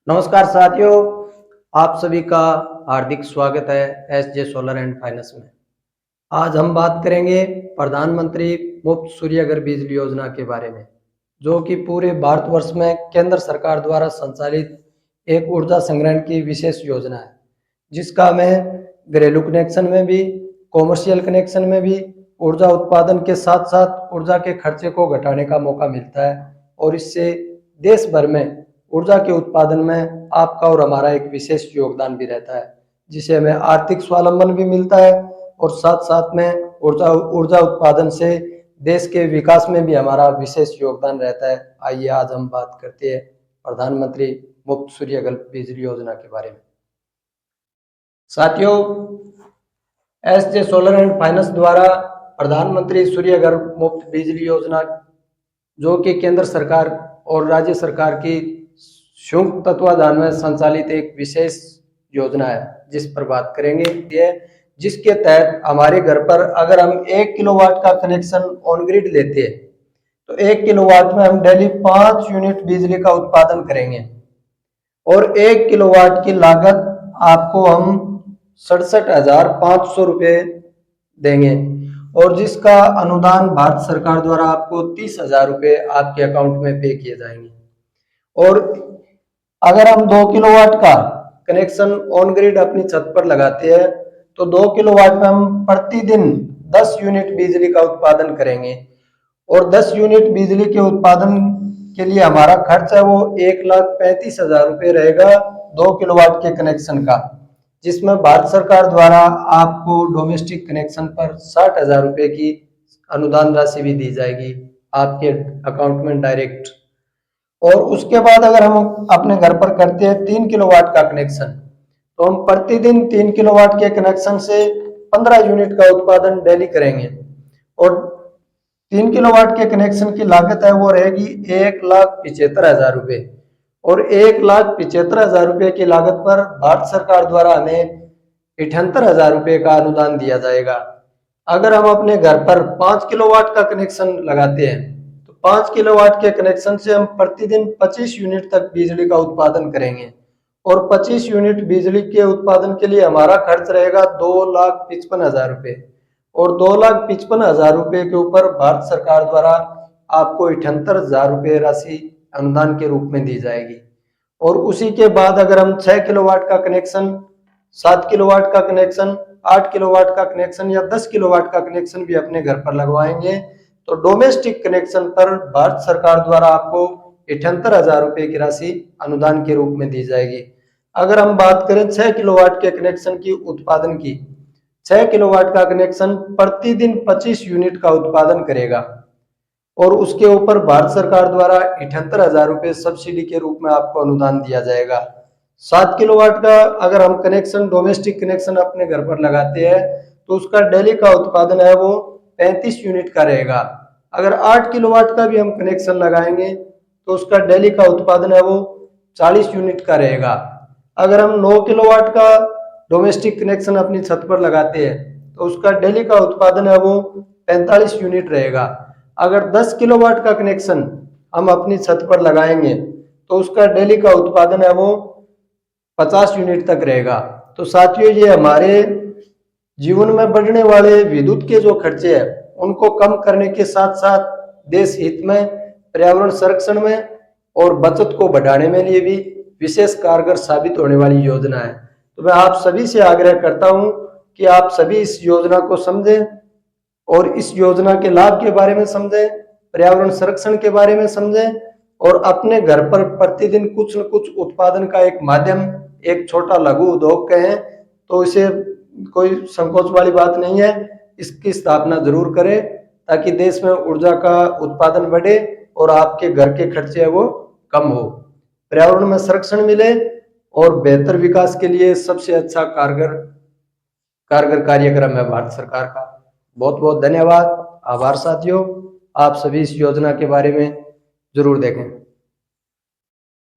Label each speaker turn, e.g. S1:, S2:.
S1: नमस्कार साथियों, आप सभी का हार्दिक स्वागत है एसजे सोलर एंड फाइनेंस में। आज हम बात करेंगे प्रधानमंत्री मुफ्त सूर्य घर बिजली योजना के बारे में, जो कि पूरे भारतवर्ष में केंद्र सरकार द्वारा संचालित एक ऊर्जा संग्रहण की विशेष योजना है, जिसका हमें घरेलू कनेक्शन में भी, कॉमर्शियल कनेक्शन में भी ऊर्जा उत्पादन के साथ साथ ऊर्जा के खर्चे को घटाने का मौका मिलता है और इससे देश भर में ऊर्जा के उत्पादन में आपका और हमारा एक विशेष योगदान भी रहता है, जिससे हमें आर्थिक स्वावलंबन भी मिलता है और साथ साथ में ऊर्जा ऊर्जा उत्पादन से देश के विकास में भी हमारा विशेष योगदान रहता है। आइए आज हम बात करते हैं प्रधानमंत्री मुफ्त सूर्य घर बिजली योजना के बारे में। साथियों, एसजे सोलर एंड फाइनेंस द्वारा प्रधानमंत्री सूर्य घर मुफ्त बिजली योजना, जो कि केंद्र सरकार और राज्य सरकार की संयुक्त तत्वाधान में संचालित एक विशेष योजना है, जिस पर बात करेंगे। ये जिसके तहत हमारे घर पर अगर हम 1 किलोवाट का कनेक्शन ऑन ग्रिड लेते हैं तो 1 किलोवाट में हम डेली 5 यूनिट बिजली का उत्पादन करेंगे और 1 किलोवाट की लागत आपको हम 67,500 रुपये देंगे और जिसका अनुदान भारत सरकार द्वारा आपको 30,000 रुपये आपके अकाउंट में पे किए जाएंगे। और अगर हम 2 किलोवाट का कनेक्शन ऑन ग्रिड अपनी छत पर लगाते हैं तो 2 किलोवाट में हम प्रतिदिन 10 यूनिट बिजली का उत्पादन करेंगे और 10 यूनिट बिजली के उत्पादन के लिए हमारा खर्च है वो 1,35,000 रुपये रहेगा 2 किलोवाट के कनेक्शन का, जिसमें भारत सरकार द्वारा आपको डोमेस्टिक कनेक्शन पर 60,000 रुपये की अनुदान राशि भी दी जाएगी आपके अकाउंट में डायरेक्ट। और उसके बाद अगर हम अपने घर पर करते हैं 3 किलोवाट का कनेक्शन तो हम प्रतिदिन 3 किलोवाट के कनेक्शन से 15 यूनिट का उत्पादन डेली करेंगे और 3 किलोवाट के कनेक्शन की लागत है वो रहेगी 1,75,000 रुपये और 1,75,000 रुपये की लागत पर भारत सरकार द्वारा हमें 78,000 रुपये का अनुदान दिया जाएगा। अगर हम अपने घर पर 5 किलोवाट का कनेक्शन लगाते हैं तो 5 किलोवाट के कनेक्शन से हम प्रतिदिन 25 यूनिट तक बिजली का उत्पादन करेंगे और 25 यूनिट बिजली के उत्पादन के लिए हमारा खर्च रहेगा 2,55,000 रुपये और 2,55,000 रुपये के ऊपर भारत सरकार द्वारा आपको 78,000 रुपये राशि अनुदान के रूप में दी जाएगी। और उसी के बाद अगर हम 6 किलोवाट का कनेक्शन, 7 किलोवाट का कनेक्शन, 8 किलोवाट का कनेक्शन या 10 किलोवाट का कनेक्शन भी अपने घर पर लगवाएंगे तो डोमेस्टिक कनेक्शन पर भारत सरकार द्वारा आपको 78,000 रुपये की राशि अनुदान के रूप में दी जाएगी। अगर हम बात करें 6 किलोवाट के कनेक्शन की उत्पादन की, 6 किलोवाट का कनेक्शन प्रतिदिन 25 यूनिट का उत्पादन करेगा और उसके ऊपर भारत सरकार द्वारा 78,000 रुपये सब्सिडी के रूप में आपको अनुदान दिया जाएगा। 7 किलोवाट का अगर हम कनेक्शन, डोमेस्टिक कनेक्शन अपने घर पर लगाते हैं तो उसका डेली का उत्पादन है वो 35 यूनिट का रहेगा। अगर 8 किलोवाट का भी हम कनेक्शन लगाएंगे तो उसका डेली का उत्पादन है वो 40 यूनिट का रहेगा। अगर हम 9 किलोवाट का डोमेस्टिक कनेक्शन अपनी छत पर लगाते हैं तो उसका डेली का उत्पादन है वो 45 यूनिट रहेगा। अगर 10 किलोवाट का कनेक्शन हम अपनी छत पर लगाएंगे तो उसका डेली का उत्पादन है वो 50 यूनिट तक रहेगा। तो साथियों, ये हमारे जीवन में बढ़ने वाले विद्युत के जो खर्चे हैं उनको कम करने के साथ साथ देश हित में, पर्यावरण संरक्षण में और बचत को बढ़ाने में लिए भी विशेष कारगर साबित होने वाली योजना है। तो मैं आप सभी से आग्रह करता हूं कि आप सभी इस योजना को समझें और इस योजना के लाभ के बारे में समझें, पर्यावरण संरक्षण के बारे में समझें और अपने घर पर प्रतिदिन कुछ न कुछ उत्पादन का एक माध्यम, एक छोटा लघु उद्योग कहें तो इसे कोई संकोच वाली बात नहीं है, इसकी स्थापना जरूर करें ताकि देश में ऊर्जा का उत्पादन बढ़े और आपके घर के खर्चे है वो कम हो, पर्यावरण में संरक्षण मिले और बेहतर विकास के लिए सबसे अच्छा कारगर कार्यक्रम है भारत सरकार का। बहुत बहुत धन्यवाद, आभार साथियों। आप सभी इस योजना के बारे में जरूर देखें।